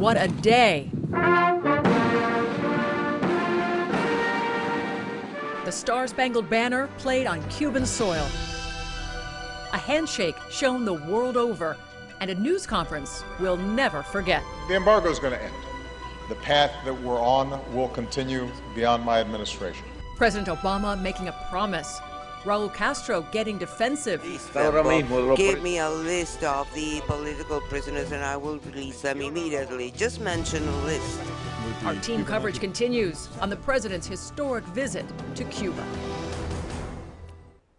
what a day. The Star-Spangled Banner played on Cuban soil. A handshake shown the world over, and a news conference we'll never forget. The embargo is going to end. The path that we're on will continue beyond my administration. President Obama making a promise. Raul Castro getting defensive. Give me a list of the political prisoners and I will release them immediately. Just mention a list. Our team coverage continues on the president's historic visit to Cuba.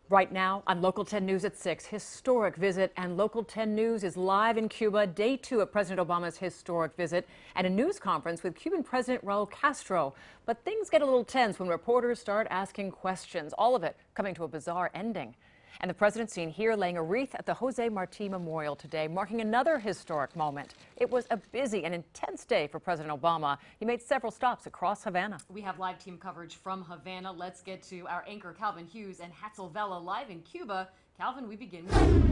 Right now on Local 10 News at 6, historic visit, and Local 10 News is live in Cuba, day 2 of President Obama's historic visit, and a news conference with Cuban President Raul Castro. But things get a little tense when reporters start asking questions, all of it coming to a bizarre ending. And the president seen here laying a wreath at the Jose Marti Memorial today, marking another historic moment. It was a busy and intense day for President Obama. He made several stops across Havana. We have live team coverage from Havana. Let's get to our anchor Calvin Hughes and Hatzel Vela live in Cuba. Calvin, we begin with you.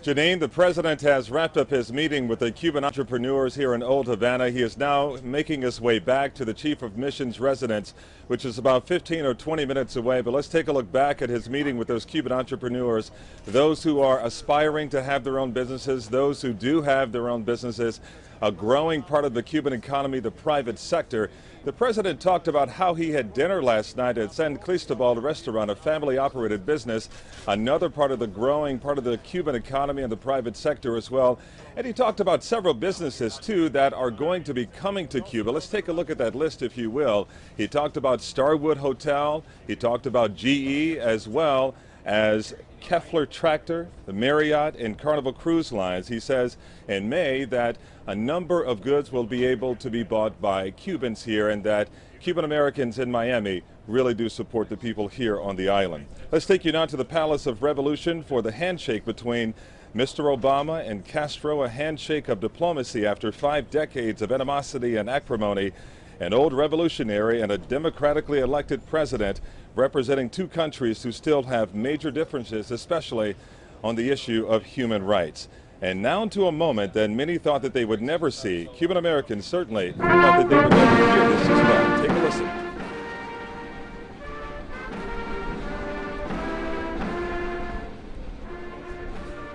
Janine, the president has wrapped up his meeting with the Cuban entrepreneurs here in Old Havana. He is now making his way back to the Chief of Missions residence, which is about 15 or 20 minutes away. But let's take a look back at his meeting with those Cuban entrepreneurs, those who are aspiring to have their own businesses, those who do have their own businesses, a growing part of the Cuban economy, the private sector. The president talked about how he had dinner last night at San Cristobal restaurant, a family-operated business, another part of the growing part of the Cuban economy and the private sector as well. And he talked about several businesses, too, that are going to be coming to Cuba. Let's take a look at that list, if you will. He talked about Starwood Hotel. He talked about GE, as well as Keffler Tractor, the Marriott, and Carnival Cruise Lines. He says in May that a number of goods will be able to be bought by Cubans here, and that Cuban Americans in Miami really do support the people here on the island. Let's take you now to the Palace of Revolution for the handshake between Mr. Obama and Castro, a handshake of diplomacy after 5 decades of animosity and acrimony. An old revolutionary and a democratically elected president representing 2 countries who still have major differences, especially on the issue of human rights. And now to a moment that many thought that they would never see. Cuban Americans certainly thought that they would never hear this as well. Take a listen.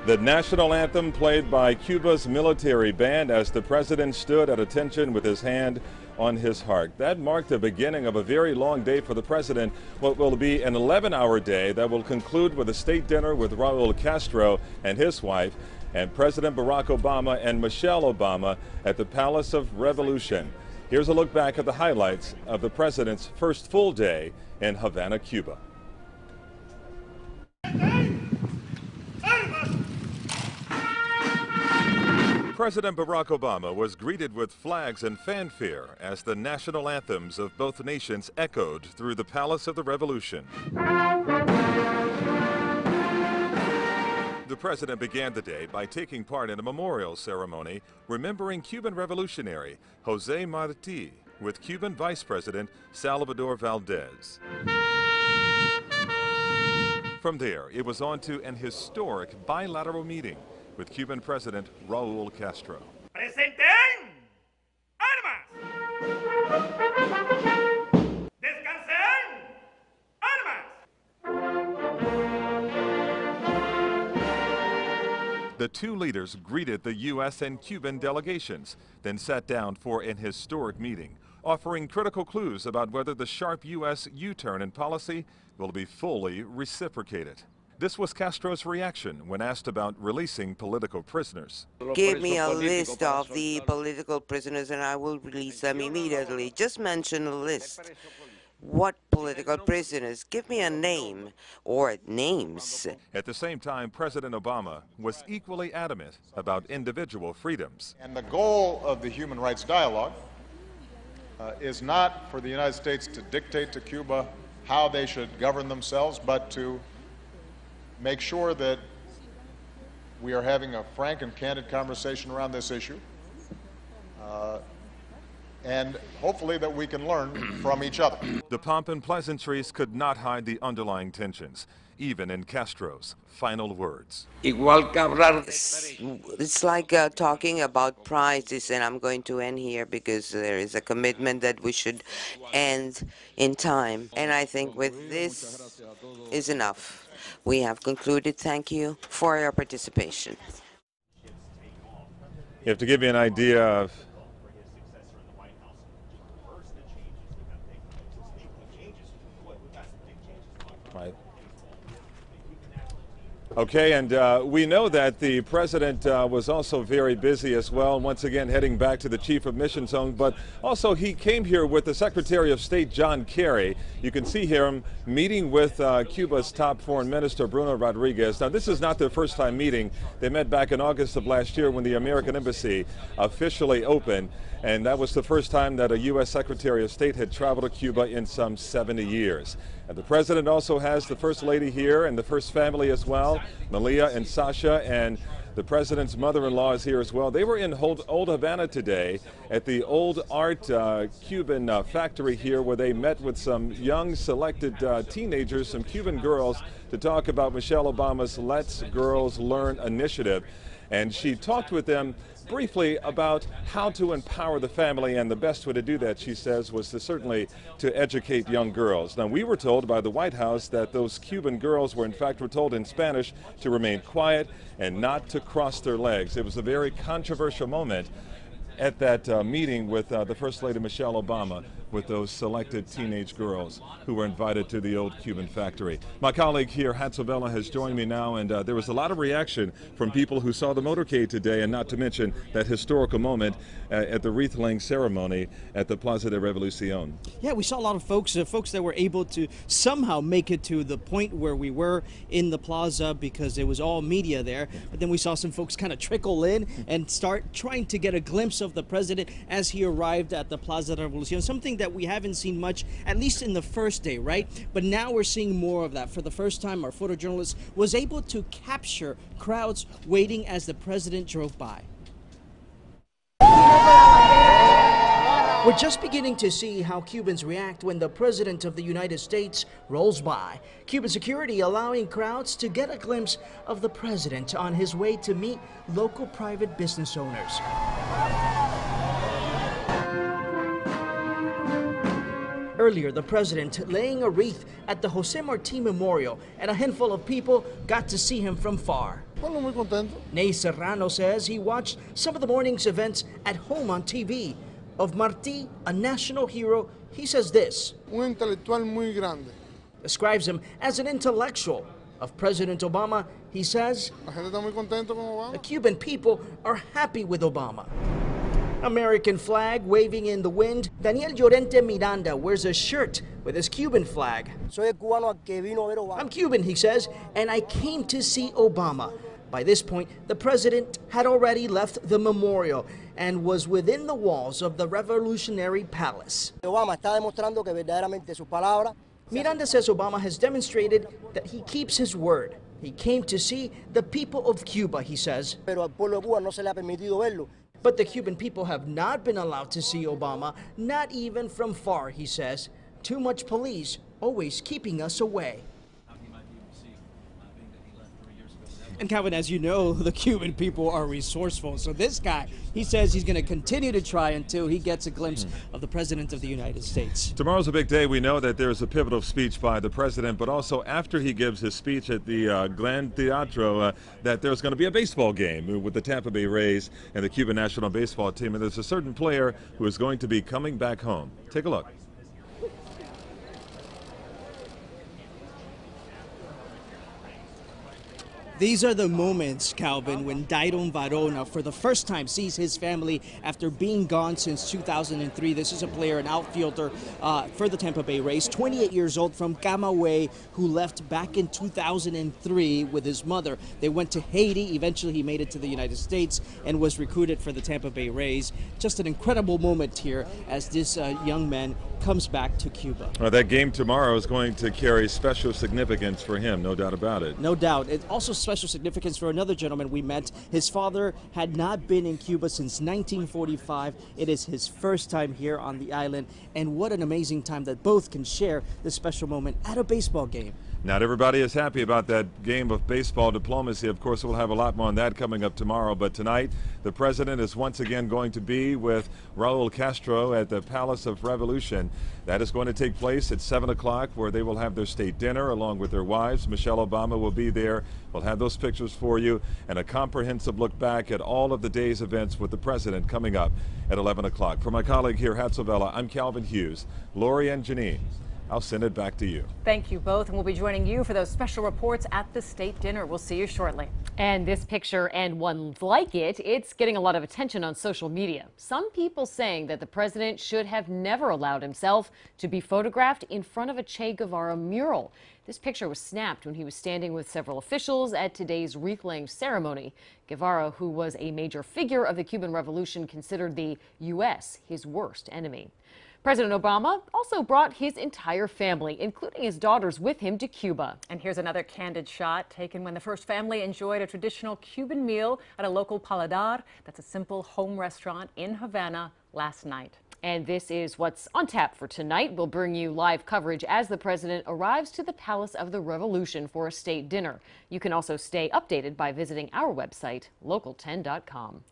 The national anthem played by Cuba's military band as the president stood at attention with his hand on his heart. That marked the beginning of a very long day for the president, what will be an 11-hour day that will conclude with a state dinner with Raul Castro and his wife, and President Barack Obama and Michelle Obama at the Palace of Revolution. Here's a look back at the highlights of the president's first full day in Havana, Cuba. President Barack Obama was greeted with flags and fanfare as the national anthems of both nations echoed through the Palace of the Revolution. The president began the day by taking part in a memorial ceremony remembering Cuban revolutionary Jose Marti with Cuban Vice President Salvador Valdez. From there, it was on to an historic bilateral meeting with Cuban President Raul Castro. Presenten armas. Descansen armas. The 2 leaders greeted the U.S. and Cuban delegations, then sat down for an historic meeting, offering critical clues about whether the sharp U.S. U-turn in policy will be fully reciprocated. This was Castro's reaction when asked about releasing political prisoners. Give me a list of the political prisoners and I will release them immediately. Just mention a list. What political prisoners? Give me a name or names. At the same time, President Obama was equally adamant about individual freedoms. And the goal of the human rights dialogue is not for the United States to dictate to Cuba how they should govern themselves, but to make sure that we are having a frank and candid conversation around this issue, and hopefully that we can learn from each other. The pomp and pleasantries could not hide the underlying tensions, even in Castro's final words. It's like talking about prizes, and I'm going to end here because there is a commitment that we should end in time. And I think with this is enough. We have concluded. Thank you for your participation. You have to give you an idea of right. Okay, and we know that the president was also very busy as well, once again heading back to the chief of mission zone, but also he came here with the Secretary of State, John Kerry. You can see him meeting with Cuba's top foreign minister, Bruno Rodriguez. Now, this is not their first time meeting. They met back in August of last year when the American embassy officially opened, and that was the first time that a U.S. Secretary of State had traveled to Cuba in some 70 years. And the president also has the first lady here and the first family as well, Malia and Sasha, and the president's mother-in-law is here as well. They were in Old Havana today at the Old Art Cuban factory here, where they met with some young selected teenagers, some Cuban girls, to talk about Michelle Obama's Let's Girls Learn initiative. And she talked with them briefly about how to empower the family, and the best way to do that, she says, was certainly to educate young girls. Now, we were told by the White House that those Cuban girls were told in Spanish to remain quiet and not to cross their legs. It was a very controversial moment at that meeting with the First Lady Michelle Obama, with those selected teenage girls who were invited to the old Cuban factory. My colleague here, Hatzobella, has joined me now, and there was a lot of reaction from people who saw the motorcade today, and not to mention that historical moment at the wreath-laying ceremony at the Plaza de Revolucion. Yeah, we saw a lot of folks that were able to somehow make it to the point where we were in the plaza because it was all media there. But then we saw some folks kind of trickle in and start trying to get a glimpse of the president as he arrived at the Plaza de Revolucion, something that we haven't seen much, at least in the first day, right? But now we're seeing more of that. For the first time, our photojournalist was able to capture crowds waiting as the president drove by. We're just beginning to see how Cubans react when the President of the United States rolls by. Cuban security allowing crowds to get a glimpse of the president on his way to meet local private business owners. Earlier, the president laying a wreath at the Jose Marti Memorial, and a handful of people got to see him from far. Ney Serrano says he watched some of the morning's events at home on TV. Of Marti, a national hero, he says this. Un intelectual muy grande. Describes him as an intellectual. Of President Obama, he says, La gente está muy contento con Obama. the Cuban people are happy with Obama. American flag waving in the wind. Daniel Llorente Miranda wears a shirt with his Cuban flag. I'm Cuban, he says, and I came to see Obama. By this point, the president had already left the memorial and was within the walls of the Revolutionary Palace. Miranda says Obama has demonstrated that he keeps his word. He came to see the people of Cuba, he says. But the Cuban people have not been allowed to see Obama, not even from far, he says. Too much police, always keeping us away. And Calvin, as you know, the Cuban people are resourceful. So this guy, he says he's going to continue to try until he gets a glimpse of the President of the United States. Tomorrow's a big day. We know that there's a pivotal speech by the president, but also after he gives his speech at the Gran Teatro, that there's going to be a baseball game with the Tampa Bay Rays and the Cuban national baseball team. And there's a certain player who is going to be coming back home. Take a look. These are the moments, Calvin, when Dayron Varona for the first time sees his family after being gone since 2003. This is a player, an outfielder for the Tampa Bay Rays, 28 years old, from Camagüey, who left back in 2003 with his mother. They went to Haiti. Eventually, he made it to the United States and was recruited for the Tampa Bay Rays. Just an incredible moment here as this young man comes back to Cuba. That game tomorrow is going to carry special significance for him, no doubt about it. No doubt. It also special significance for another gentleman we met. His father had not been in Cuba since 1945. It is his first time here on the island, and what an amazing time that both can share this special moment at a baseball game. Not everybody is happy about that game of baseball diplomacy. Of course, we'll have a lot more on that coming up tomorrow. But tonight, the president is once again going to be with Raul Castro at the Palace of Revolution. That is going to take place at 7 o'clock, where they will have their state dinner along with their wives. Michelle Obama will be there. We'll have those pictures for you and a comprehensive look back at all of the day's events with the president coming up at 11 o'clock. For my colleague here, Hatzovella, I'm Calvin Hughes. Lori and Janine, I'll send it back to you. Thank you both, and we'll be joining you for those special reports at the state dinner. We'll see you shortly. And this picture and one like it, it's getting a lot of attention on social media. Some people saying that the president should have never allowed himself to be photographed in front of a Che Guevara mural. This picture was snapped when he was standing with several officials at today's wreath-laying ceremony. Guevara, who was a major figure of the Cuban Revolution, considered the U.S. his worst enemy. President Obama also brought his entire family, including his daughters, with him to Cuba. And here's another candid shot taken when the first family enjoyed a traditional Cuban meal at a local paladar. That's a simple home restaurant in Havana last night. And this is what's on tap for tonight. We'll bring you live coverage as the president arrives to the Palace of the Revolution for a state dinner. You can also stay updated by visiting our website, local10.com.